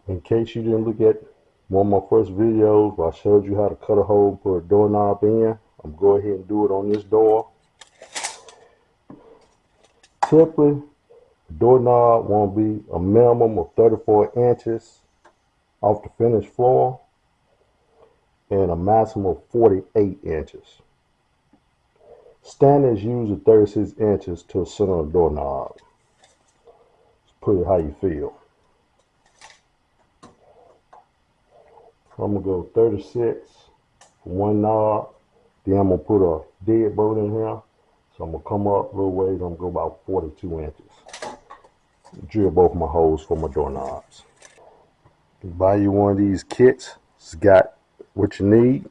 In case you didn't look at one of my first videos where I showed you how to cut a hole and put a doorknob in, I'm going to go ahead and do it on this door. Typically, the doorknob won't be a minimum of 34 inches off the finished floor and a maximum of 48 inches. Standard is usually 36 inches to the center of the doorknob. Just put it how you feel. I'm going to go 36 for one knob. Then I'm going to put a deadbolt in here. So I'm going to come up a little ways. I'm going to go about 42 inches. Drill both my holes for my doorknobs. You buy you one of these kits. It's got what you need.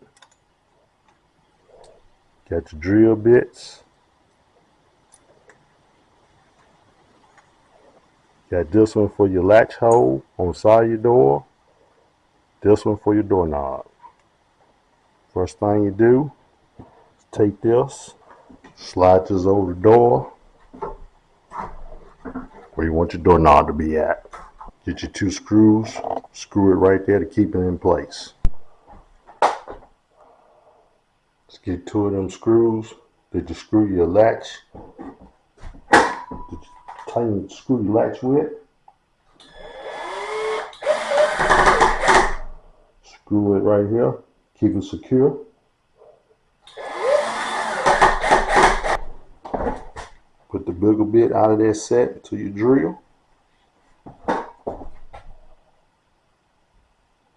Got your drill bits. Got this one for your latch hole on the side of your door. This one for your doorknob. First thing you do is take this, slide this over the door where you want your doorknob to be at. Get your two screws, screw it right there to keep it in place. Let's get two of them screws. Did you screw your latch? Did you tighten screw your latch with? Screw it right here. Keep it secure. Put the bigger bit out of that set until you drill.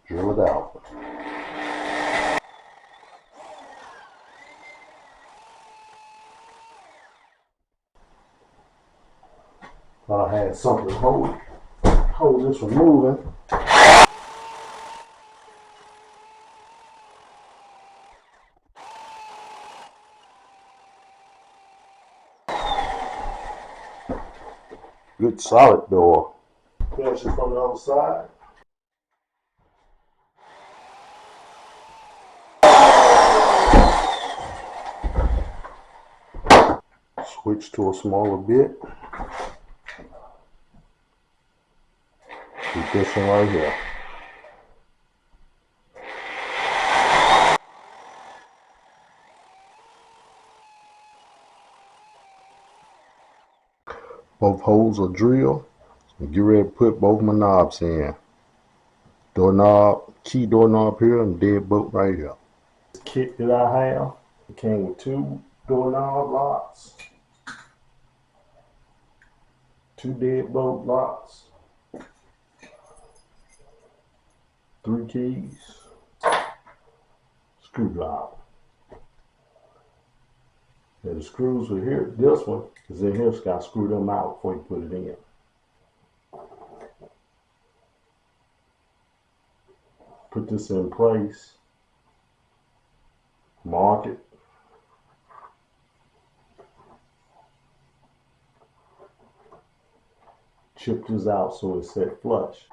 Drill it out. Thought I had something to hold this from moving. Good solid door. Finish it from the other side. Switch to a smaller bit. Keep this one right here. Both holes are drilled. So get ready to put both my knobs in. Doorknob, key doorknob here, and deadbolt right here. This kit that I have, it came with two doorknob locks, two deadbolt locks, 3 keys, screwdriver. The screws are here. This one is in here, so you gotta screw them out before you put it in. Put this in place. Mark it. Chip this out so it's set flush.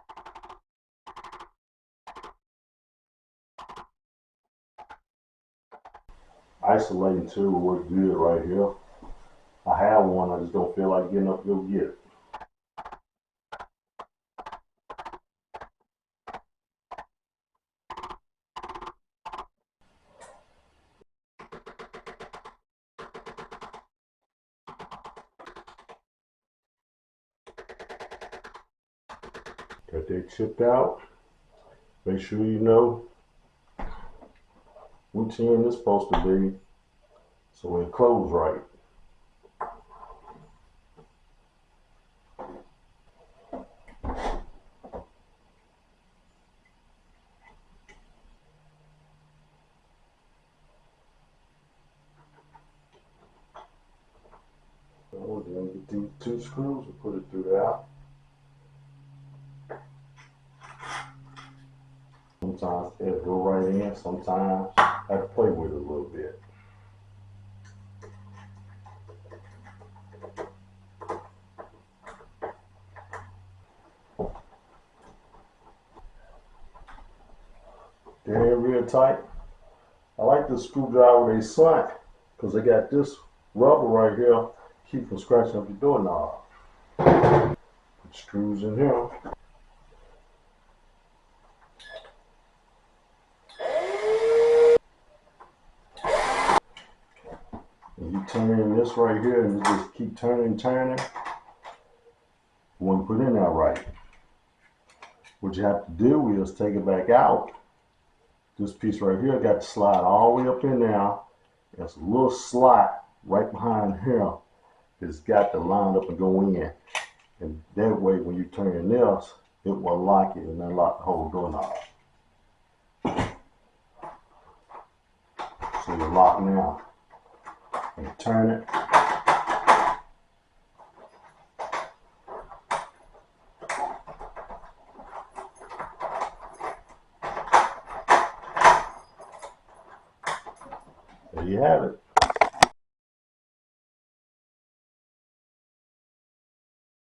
Isolating tool works good right here. I have one, I just don't feel like getting up to go get it. Got that chipped out. Make sure you know which end it's supposed to be so it closes right. So then get these two screws and put it through there. Sometimes it'll go right in, sometimes I have to play with it a little bit. They're real tight. I like the screwdriver they slant because they got this rubber right here keep from scratching up your doorknob. Put screws in here. turn this right here and you just keep turning. When you put in there right, what you have to do is take it back out. This piece right here got to slide all the way up in there. There's a little slot right behind here that's got to line up and go in. And that way when you turn this, it will lock it and unlock the whole doorknob. So you lock now and turn it. There you have it.